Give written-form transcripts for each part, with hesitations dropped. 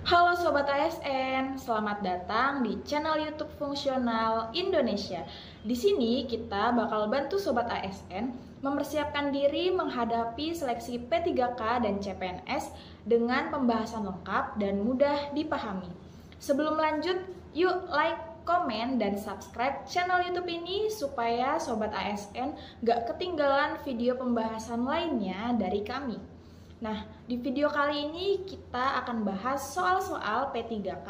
Halo Sobat ASN, selamat datang di channel YouTube Fungsional Indonesia. Di sini kita bakal bantu Sobat ASN mempersiapkan diri menghadapi seleksi P3K dan CPNS dengan pembahasan lengkap dan mudah dipahami. Sebelum lanjut, yuk like, komen, dan subscribe channel YouTube ini supaya Sobat ASN gak ketinggalan video pembahasan lainnya dari kami. Nah, di video kali ini kita akan bahas soal-soal P3K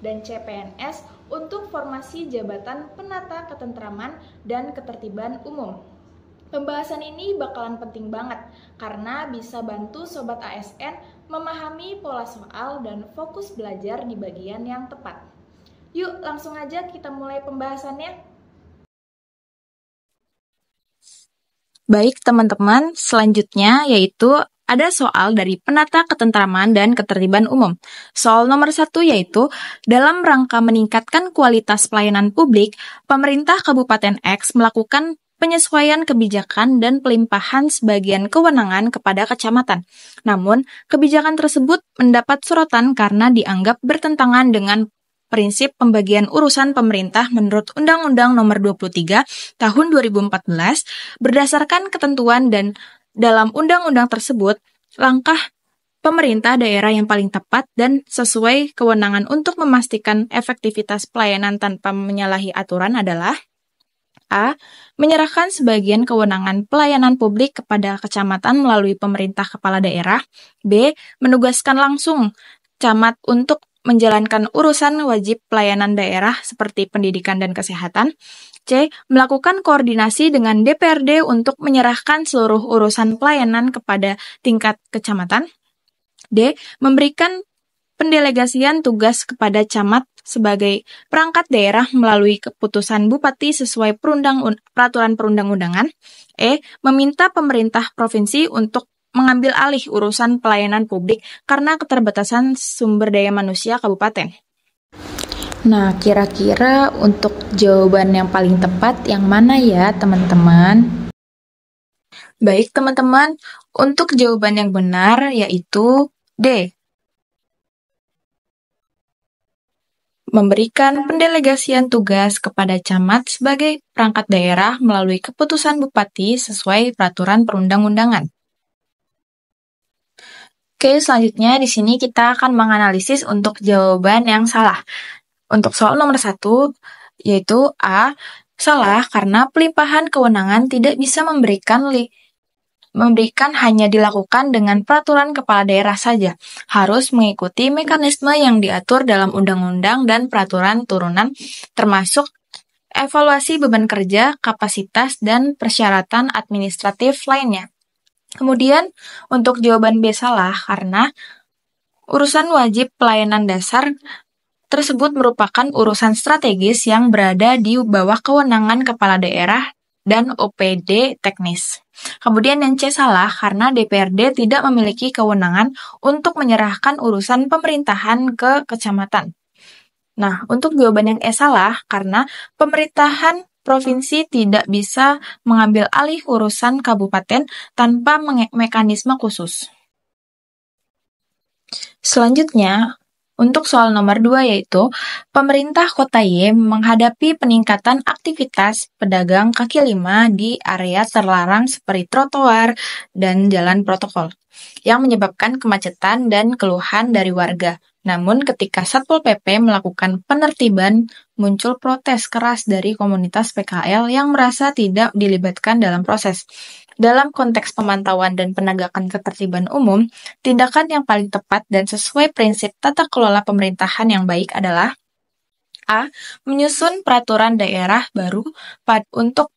dan CPNS untuk formasi jabatan penata ketentraman dan ketertiban umum. Pembahasan ini bakalan penting banget karena bisa bantu Sobat ASN memahami pola soal dan fokus belajar di bagian yang tepat. Yuk, langsung aja kita mulai pembahasannya. Baik teman-teman, selanjutnya yaitu ada soal dari penata ketentraman dan ketertiban umum. Soal nomor 1 yaitu, dalam rangka meningkatkan kualitas pelayanan publik, pemerintah Kabupaten X melakukan penyesuaian kebijakan dan pelimpahan sebagian kewenangan kepada kecamatan. Namun, kebijakan tersebut mendapat sorotan karena dianggap bertentangan dengan prinsip pembagian urusan pemerintah menurut Undang-Undang Nomor 23 Tahun 2014. Berdasarkan ketentuan dan dalam undang-undang tersebut, langkah pemerintah daerah yang paling tepat dan sesuai kewenangan untuk memastikan efektivitas pelayanan tanpa menyalahi aturan adalah A. Menyerahkan sebagian kewenangan pelayanan publik kepada kecamatan melalui pemerintah kepala daerah. B. Menugaskan langsung camat untuk menjalankan urusan wajib pelayanan daerah seperti pendidikan dan kesehatan. C. Melakukan koordinasi dengan DPRD untuk menyerahkan seluruh urusan pelayanan kepada tingkat kecamatan. D. Memberikan pendelegasian tugas kepada camat sebagai perangkat daerah melalui keputusan bupati sesuai peraturan perundang-undangan. E. Meminta pemerintah provinsi untuk mengambil alih urusan pelayanan publik karena keterbatasan sumber daya manusia kabupaten. Nah, kira-kira untuk jawaban yang paling tepat yang mana ya, teman-teman? Baik, teman-teman, untuk jawaban yang benar yaitu D. Memberikan pendelegasian tugas kepada camat sebagai perangkat daerah melalui keputusan bupati sesuai peraturan perundang-undangan. Oke, selanjutnya di sini kita akan menganalisis untuk jawaban yang salah. Untuk soal nomor 1, yaitu A, salah karena pelimpahan kewenangan tidak bisa memberikan hanya dilakukan dengan peraturan kepala daerah saja. Harus mengikuti mekanisme yang diatur dalam undang-undang dan peraturan turunan, termasuk evaluasi beban kerja, kapasitas, dan persyaratan administratif lainnya. Kemudian, untuk jawaban B salah karena urusan wajib pelayanan dasar tersebut merupakan urusan strategis yang berada di bawah kewenangan kepala daerah dan OPD teknis. Kemudian yang C salah karena DPRD tidak memiliki kewenangan untuk menyerahkan urusan pemerintahan ke kecamatan. Nah, untuk jawaban yang E salah karena pemerintahan provinsi tidak bisa mengambil alih urusan kabupaten tanpa mekanisme khusus. Selanjutnya, untuk soal nomor 2 yaitu, pemerintah kota Y menghadapi peningkatan aktivitas pedagang kaki lima di area terlarang seperti trotoar dan jalan protokol, yang menyebabkan kemacetan dan keluhan dari warga. Namun ketika Satpol PP melakukan penertiban, muncul protes keras dari komunitas PKL yang merasa tidak dilibatkan dalam proses. Dalam konteks pemantauan dan penegakan ketertiban umum, tindakan yang paling tepat dan sesuai prinsip tata kelola pemerintahan yang baik adalah A. Menyusun peraturan daerah baru untuk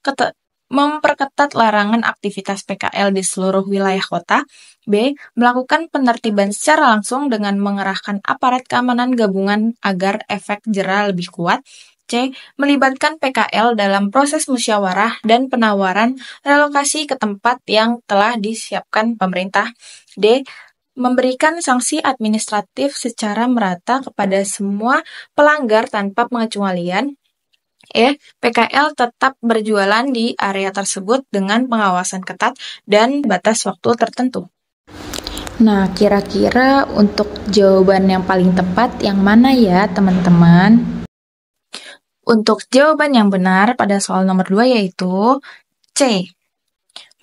memperketat larangan aktivitas PKL di seluruh wilayah kota. B. Melakukan penertiban secara langsung dengan mengerahkan aparat keamanan gabungan agar efek jera lebih kuat. C. Melibatkan PKL dalam proses musyawarah dan penawaran relokasi ke tempat yang telah disiapkan pemerintah. D. Memberikan sanksi administratif secara merata kepada semua pelanggar tanpa pengecualian. PKL tetap berjualan di area tersebut dengan pengawasan ketat dan batas waktu tertentu. Nah, kira-kira untuk jawaban yang paling tepat yang mana ya, teman-teman? Untuk jawaban yang benar pada soal nomor 2 yaitu C.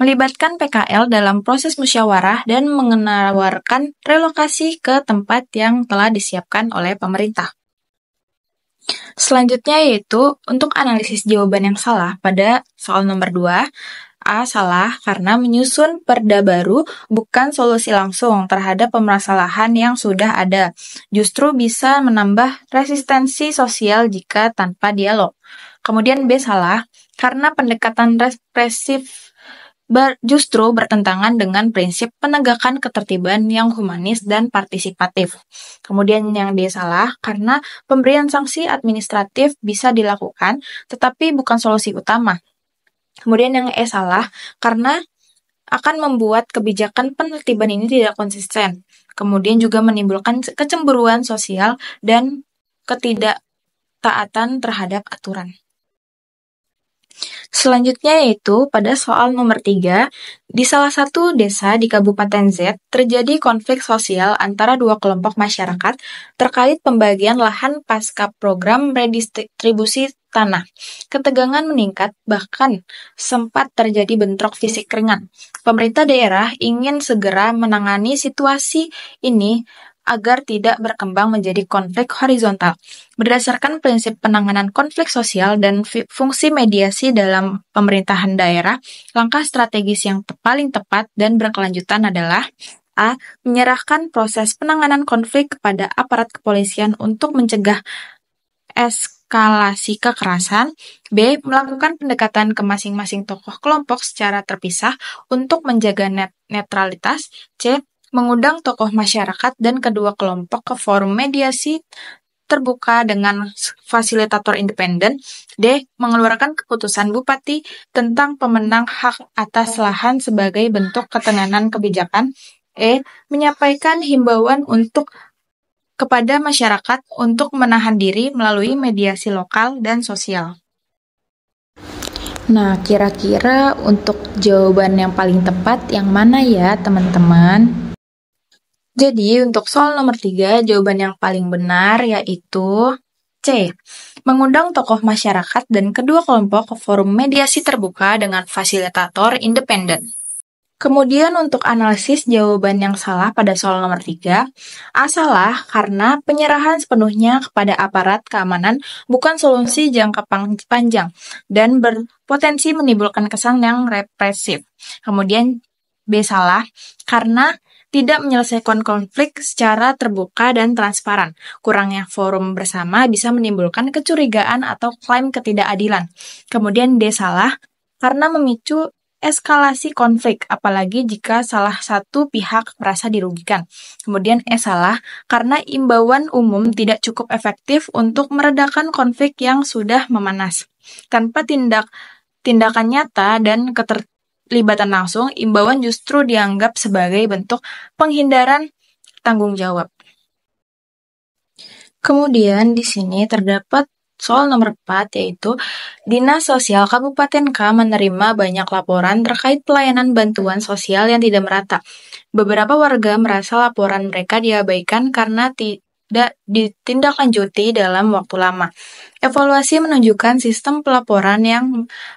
Melibatkan PKL dalam proses musyawarah dan menawarkan relokasi ke tempat yang telah disiapkan oleh pemerintah. Selanjutnya yaitu untuk analisis jawaban yang salah pada soal nomor 2. A. Salah karena menyusun perda baru bukan solusi langsung terhadap permasalahan yang sudah ada. Justru bisa menambah resistensi sosial jika tanpa dialog. Kemudian B. Salah karena pendekatan represif justru bertentangan dengan prinsip penegakan ketertiban yang humanis dan partisipatif. Kemudian yang D salah karena pemberian sanksi administratif bisa dilakukan tetapi bukan solusi utama. Kemudian yang E salah karena akan membuat kebijakan penertiban ini tidak konsisten. Kemudian juga menimbulkan kecemburuan sosial dan ketidaktaatan terhadap aturan. Selanjutnya yaitu pada soal nomor 3, di salah satu desa di Kabupaten Z terjadi konflik sosial antara dua kelompok masyarakat terkait pembagian lahan pasca program redistribusi tanah. Ketegangan meningkat, bahkan sempat terjadi bentrok fisik ringan. Pemerintah daerah ingin segera menangani situasi ini agar tidak berkembang menjadi konflik horizontal. Berdasarkan prinsip penanganan konflik sosial dan fungsi mediasi dalam pemerintahan daerah, langkah strategis yang paling tepat dan berkelanjutan adalah A. Menyerahkan proses penanganan konflik kepada aparat kepolisian untuk mencegah eskalasi kekerasan. B. Melakukan pendekatan ke masing-masing tokoh kelompok secara terpisah untuk menjaga netralitas. C. Mengundang tokoh masyarakat dan kedua kelompok ke forum mediasi terbuka dengan fasilitator independen. D. Mengeluarkan keputusan bupati tentang pemenang hak atas lahan sebagai bentuk ketenangan kebijakan. E. Menyampaikan himbauan kepada masyarakat untuk menahan diri melalui mediasi lokal dan sosial. Nah, kira-kira untuk jawaban yang paling tepat yang mana ya, teman-teman? Jadi, untuk soal nomor 3, jawaban yang paling benar yaitu C. Mengundang tokoh masyarakat dan kedua kelompok ke forum mediasi terbuka dengan fasilitator independen. Kemudian untuk analisis jawaban yang salah pada soal nomor 3, A salah karena penyerahan sepenuhnya kepada aparat keamanan bukan solusi jangka panjang dan berpotensi menimbulkan kesan yang represif. Kemudian B salah karena tidak menyelesaikan konflik secara terbuka dan transparan. Kurangnya forum bersama bisa menimbulkan kecurigaan atau klaim ketidakadilan. Kemudian D salah karena memicu eskalasi konflik, apalagi jika salah satu pihak merasa dirugikan. Kemudian E salah karena imbauan umum tidak cukup efektif untuk meredakan konflik yang sudah memanas. Tanpa tindakan nyata dan keterlibatan langsung, imbauan justru dianggap sebagai bentuk penghindaran tanggung jawab. Kemudian di sini terdapat soal nomor 4 yaitu Dinas Sosial Kabupaten K menerima banyak laporan terkait pelayanan bantuan sosial yang tidak merata. Beberapa warga merasa laporan mereka diabaikan karena tidak ditindaklanjuti dalam waktu lama. Evaluasi menunjukkan sistem pelaporan yang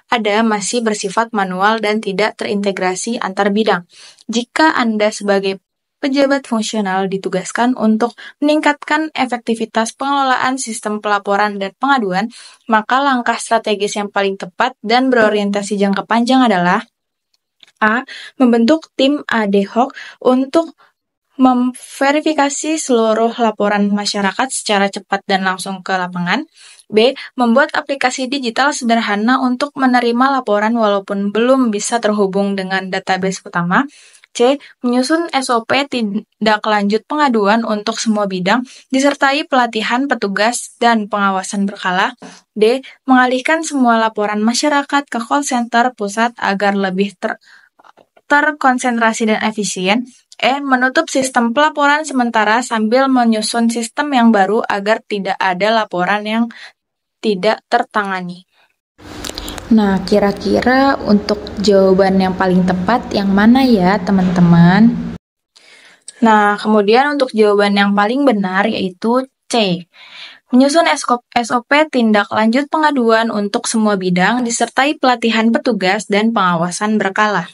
ada masih bersifat manual dan tidak terintegrasi antar bidang. Jika Anda sebagai pejabat fungsional ditugaskan untuk meningkatkan efektivitas pengelolaan sistem pelaporan dan pengaduan, maka langkah strategis yang paling tepat dan berorientasi jangka panjang adalah A. Membentuk tim ad hoc untuk memverifikasi seluruh laporan masyarakat secara cepat dan langsung ke lapangan. B. Membuat aplikasi digital sederhana untuk menerima laporan walaupun belum bisa terhubung dengan database utama. C. Menyusun SOP tindak lanjut pengaduan untuk semua bidang, disertai pelatihan petugas dan pengawasan berkala. D. Mengalihkan semua laporan masyarakat ke call center pusat agar lebih terkonsentrasi dan efisien. E. Menutup sistem pelaporan sementara sambil menyusun sistem yang baru agar tidak ada laporan yang tidak tertangani. Nah, kira-kira untuk jawaban yang paling tepat yang mana ya, teman-teman? Nah, kemudian untuk jawaban yang paling benar yaitu C. Menyusun SOP tindak lanjut pengaduan untuk semua bidang disertai pelatihan petugas dan pengawasan berkala.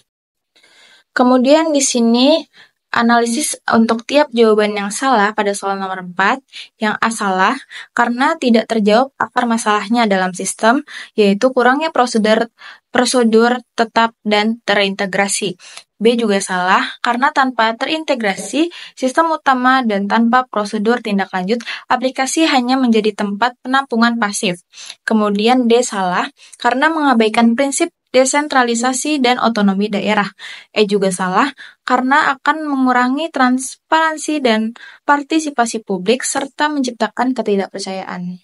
Kemudian di sini analisis untuk tiap jawaban yang salah pada soal nomor 4, yang A salah karena tidak terjawab akar masalahnya dalam sistem, yaitu kurangnya prosedur tetap dan terintegrasi. B juga salah karena tanpa terintegrasi sistem utama dan tanpa prosedur tindak lanjut, aplikasi hanya menjadi tempat penampungan pasif. Kemudian D salah karena mengabaikan prinsip desentralisasi dan otonomi daerah. E juga salah karena akan mengurangi transparansi dan partisipasi publik serta menciptakan ketidakpercayaan.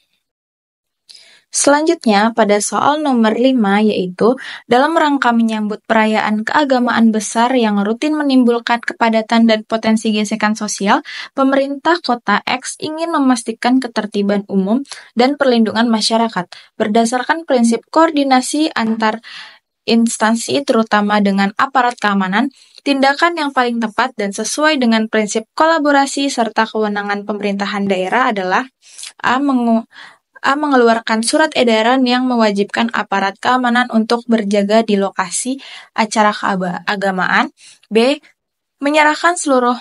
Selanjutnya, pada soal nomor 5 yaitu dalam rangka menyambut perayaan keagamaan besar yang rutin menimbulkan kepadatan dan potensi gesekan sosial, pemerintah kota X ingin memastikan ketertiban umum dan perlindungan masyarakat berdasarkan prinsip koordinasi antar instansi terutama dengan aparat keamanan. Tindakan yang paling tepat dan sesuai dengan prinsip kolaborasi serta kewenangan pemerintahan daerah adalah A. Mengeluarkan surat edaran yang mewajibkan aparat keamanan untuk berjaga di lokasi acara keagamaan. B. Menyerahkan seluruh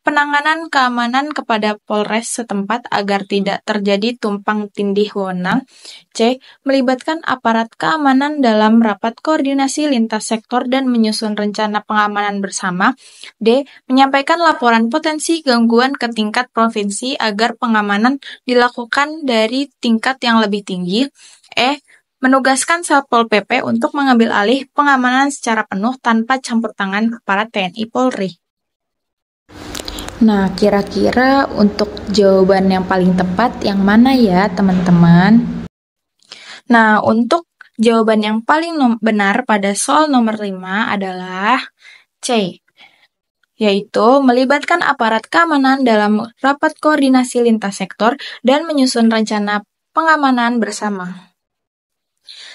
penanganan keamanan kepada Polres setempat agar tidak terjadi tumpang tindih wewenang. C. Melibatkan aparat keamanan dalam rapat koordinasi lintas sektor dan menyusun rencana pengamanan bersama. D. Menyampaikan laporan potensi gangguan ke tingkat provinsi agar pengamanan dilakukan dari tingkat yang lebih tinggi. E. Menugaskan Satpol PP untuk mengambil alih pengamanan secara penuh tanpa campur tangan aparat TNI Polri. Nah, kira-kira untuk jawaban yang paling tepat yang mana ya, teman-teman? Nah, untuk jawaban yang paling benar pada soal nomor 5 adalah C, yaitu melibatkan aparat keamanan dalam rapat koordinasi lintas sektor dan menyusun rencana pengamanan bersama.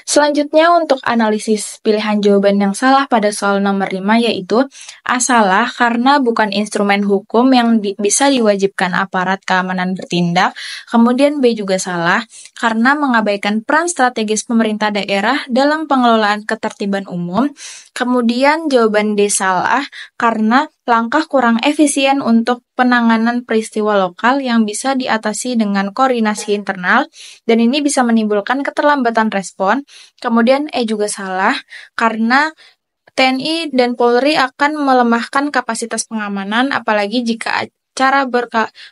Selanjutnya untuk analisis pilihan jawaban yang salah pada soal nomor 5 yaitu A salah karena bukan instrumen hukum yang bisa diwajibkan aparat keamanan bertindak. Kemudian B juga salah karena mengabaikan peran strategis pemerintah daerah dalam pengelolaan ketertiban umum. Kemudian jawaban D salah karena langkah kurang efisien untuk penanganan peristiwa lokal yang bisa diatasi dengan koordinasi internal, dan ini bisa menimbulkan keterlambatan respon. Kemudian E juga salah karena TNI dan Polri akan melemahkan kapasitas pengamanan, apalagi jika acara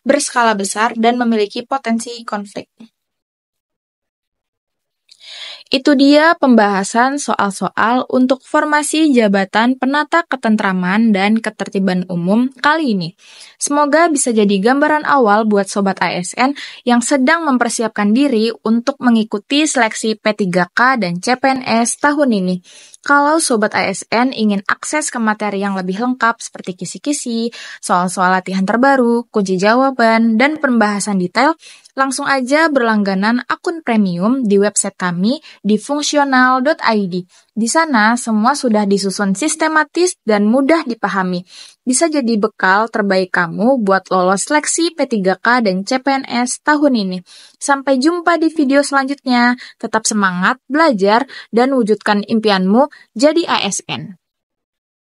berskala besar dan memiliki potensi konflik. Itu dia pembahasan soal-soal untuk formasi jabatan penata ketentraman dan ketertiban umum kali ini. Semoga bisa jadi gambaran awal buat Sobat ASN yang sedang mempersiapkan diri untuk mengikuti seleksi P3K dan CPNS tahun ini. Kalau Sobat ASN ingin akses ke materi yang lebih lengkap seperti kisi-kisi, soal-soal latihan terbaru, kunci jawaban, dan pembahasan detail, langsung aja berlangganan akun premium di website kami di fungsional.id. Di sana semua sudah disusun sistematis dan mudah dipahami. Bisa jadi bekal terbaik kamu buat lolos seleksi P3K dan CPNS tahun ini. Sampai jumpa di video selanjutnya. Tetap semangat, belajar, dan wujudkan impianmu jadi ASN.